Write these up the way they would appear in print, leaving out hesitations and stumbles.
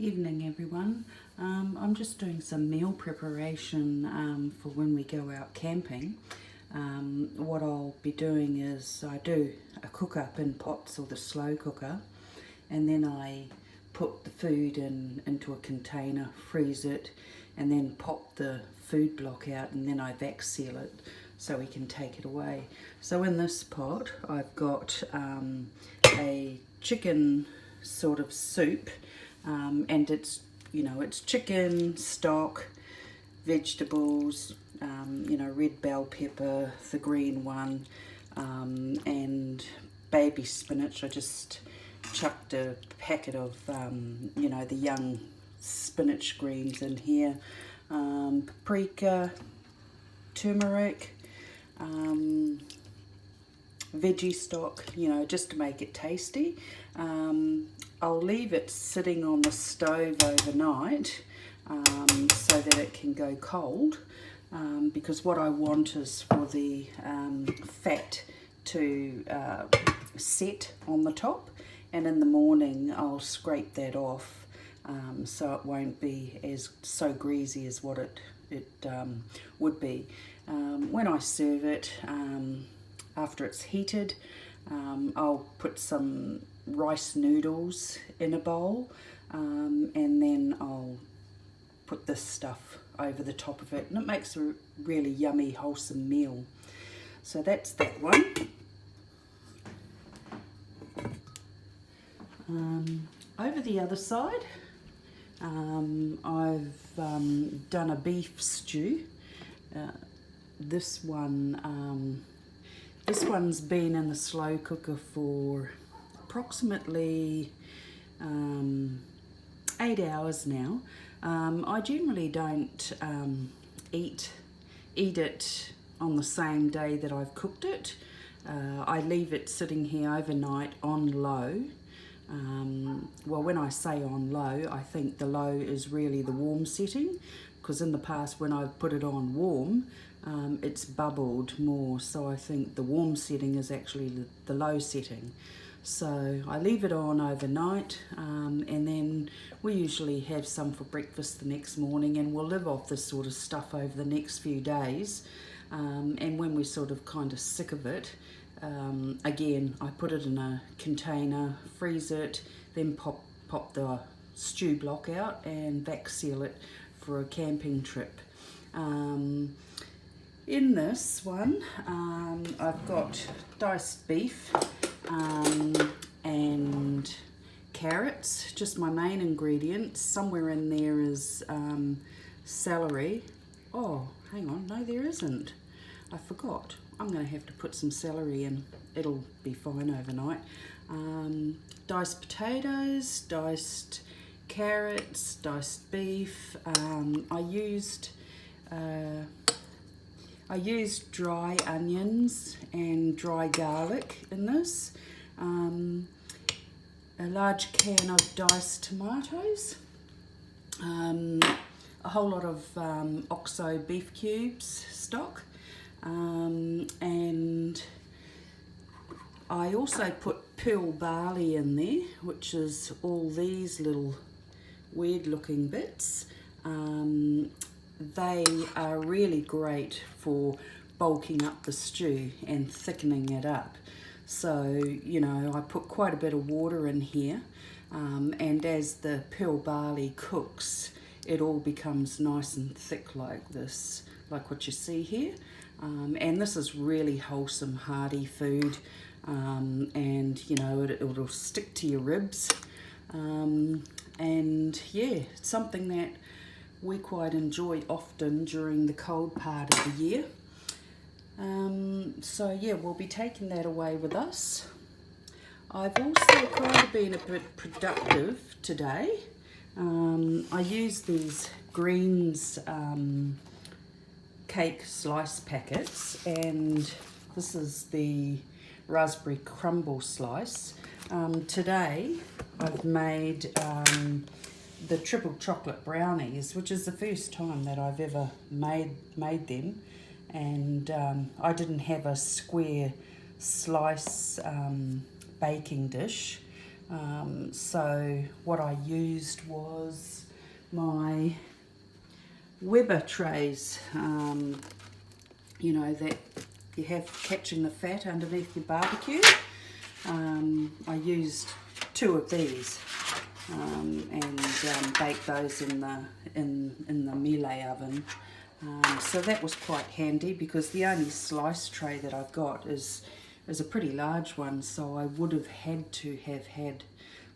Evening everyone. I'm just doing some meal preparation for when we go out camping. What I'll be doing is I do a cook up in pots or the slow cooker, and then I put the food into a container, freeze it, and then pop the food block out, and then I vac seal it so we can take it away. So in this pot I've got a chicken sort of soup, and it's chicken stock, vegetables, red bell pepper, the green one, and baby spinach. I just chucked a packet of the young spinach greens in here, paprika, turmeric, veggie stock, just to make it tasty. I'll leave it sitting on the stove overnight so that it can go cold, because what I want is for the fat to set on the top, and in the morning I'll scrape that off so it won't be so greasy as what it would be. When I serve it, after it's heated, I'll put some rice noodles in a bowl, and then I'll put this stuff over the top of it, and it makes a really yummy, wholesome meal. So that's that one. Over the other side, I've done a beef stew. This one's been in the slow cooker for approximately 8 hours now. I generally don't eat it on the same day that I've cooked it. I leave it sitting here overnight on low. Well, when I say on low, I think the low is really the warm setting, because in the past when I've put it on warm, it's bubbled more, so I think the warm setting is actually the low setting. So I leave it on overnight, and then we usually have some for breakfast the next morning, and we'll live off this sort of stuff over the next few days. And when we're sort of kind of sick of it, again, I put it in a container, freeze it, then pop the stew block out and vac seal it for a camping trip. In this one, I've got diced beef and carrots, just my main ingredients. Somewhere in there is celery. Oh, hang on, no there isn't. I forgot. I'm going to have to put some celery in. It'll be fine overnight. Diced potatoes, diced carrots, diced beef. I used dry onions and dry garlic in this. A large can of diced tomatoes. A whole lot of OXO beef cubes stock. And I also put pearl barley in there, which is all these little weird looking bits. They are really great for bulking up the stew and thickening it up. So, I put quite a bit of water in here, and as the pearl barley cooks, it all becomes nice and thick like this, like what you see here. And this is really wholesome, hearty food, and it'll stick to your ribs, and yeah, it's something that we quite enjoy often during the cold part of the year. So yeah, we'll be taking that away with us. I've also kind of been a bit productive today. I used these greens cake slice packets, and this is the raspberry crumble slice. Today I've made the triple chocolate brownies, which is the first time that I've ever made them, and I didn't have a square slice baking dish, So what I used was my Weber trays, you know, that you have catching the fat underneath your barbecue. I used 2 of these and baked those in the melee oven. So that was quite handy, because the only slice tray that I've got is a pretty large one, so I would have had to have had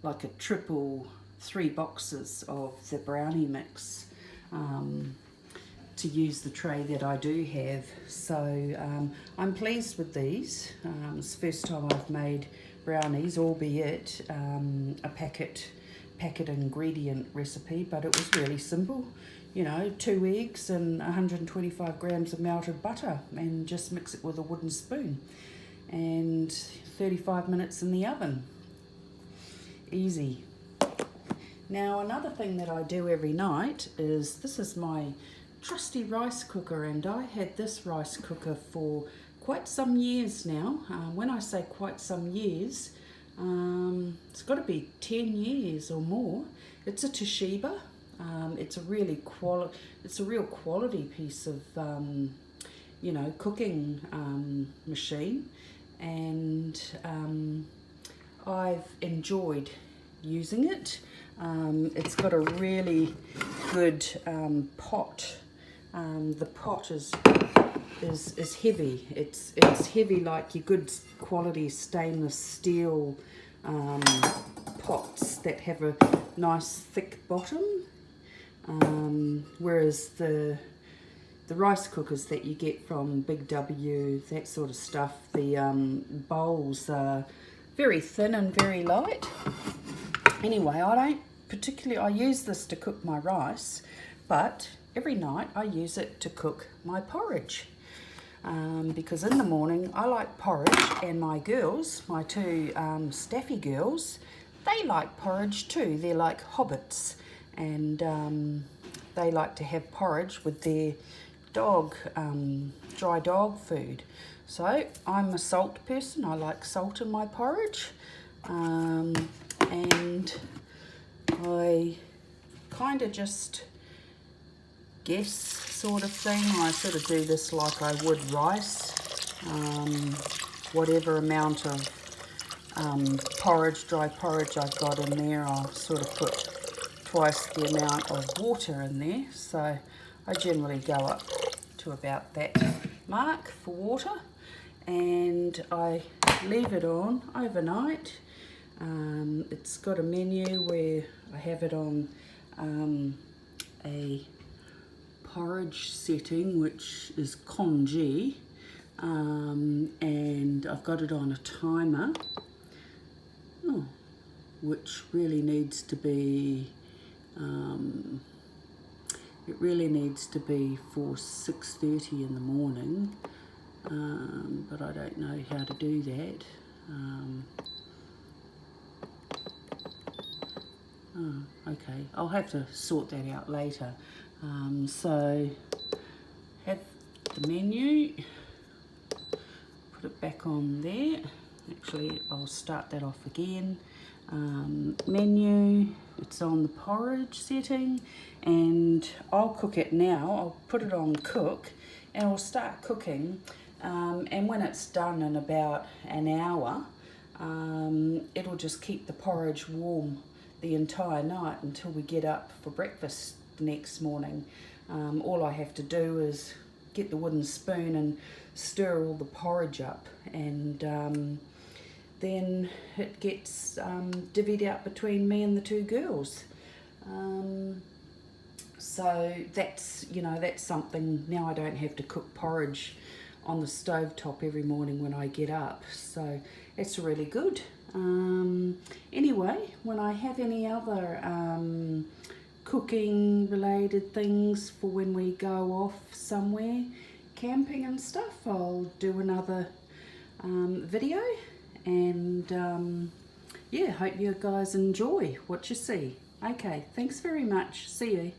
like a triple 3 boxes of the brownie mix to use the tray that I do have. So I'm pleased with these. It's the first time I've made brownies, albeit a packet ingredient recipe, but it was really simple. You know, 2 eggs and 125 grams of melted butter, and just mix it with a wooden spoon, and 35 minutes in the oven. Easy. Now another thing that I do every night is, this is my trusty rice cooker, and I had this rice cooker for quite some years now. When I say quite some years, it's got to be 10 years or more. It's a Toshiba. It's a real quality piece of you know, cooking machine, and I've enjoyed using it. It's got a really good pot. The pot is heavy. It's heavy like your good quality stainless steel pots that have a nice thick bottom. Whereas the rice cookers that you get from Big W, that sort of stuff, the bowls are very thin and very light. Anyway, I use this to cook my rice, but every night I use it to cook my porridge. Because in the morning I like porridge, and my girls, my 2 staffy girls, they like porridge too. They're like hobbits, and they like to have porridge with their dog, dry dog food. So I'm a salt person. I like salt in my porridge, and I kind of just guess sort of thing. I sort of do this like I would rice. Whatever amount of porridge, dry porridge I've got in there, I'll sort of put twice the amount of water in there. So I generally go up to about that mark for water, and I leave it on overnight. It's got a menu where I have it on a porridge setting, which is congee, and I've got it on a timer, which really needs to be for 6:30 in the morning, but I don't know how to do that. Okay, I'll have to sort that out later. So have the menu, put it back on there. Actually, I'll start that off again. Menu, it's on the porridge setting, and I'll cook it now. I'll put it on cook, and I'll start cooking, and when it's done in about an hour, it'll just keep the porridge warm the entire night until we get up for breakfast the next morning. All I have to do is get the wooden spoon and stir all the porridge up, and then it gets divvied out between me and the 2 girls. So that's, you know, that's something. Now I don't have to cook porridge on the stovetop every morning when I get up, so it's really good. Anyway, when I have any other cooking related things for when we go off somewhere camping and stuff, I'll do another video, and yeah, hope you guys enjoy what you see. Okay, thanks very much. See you.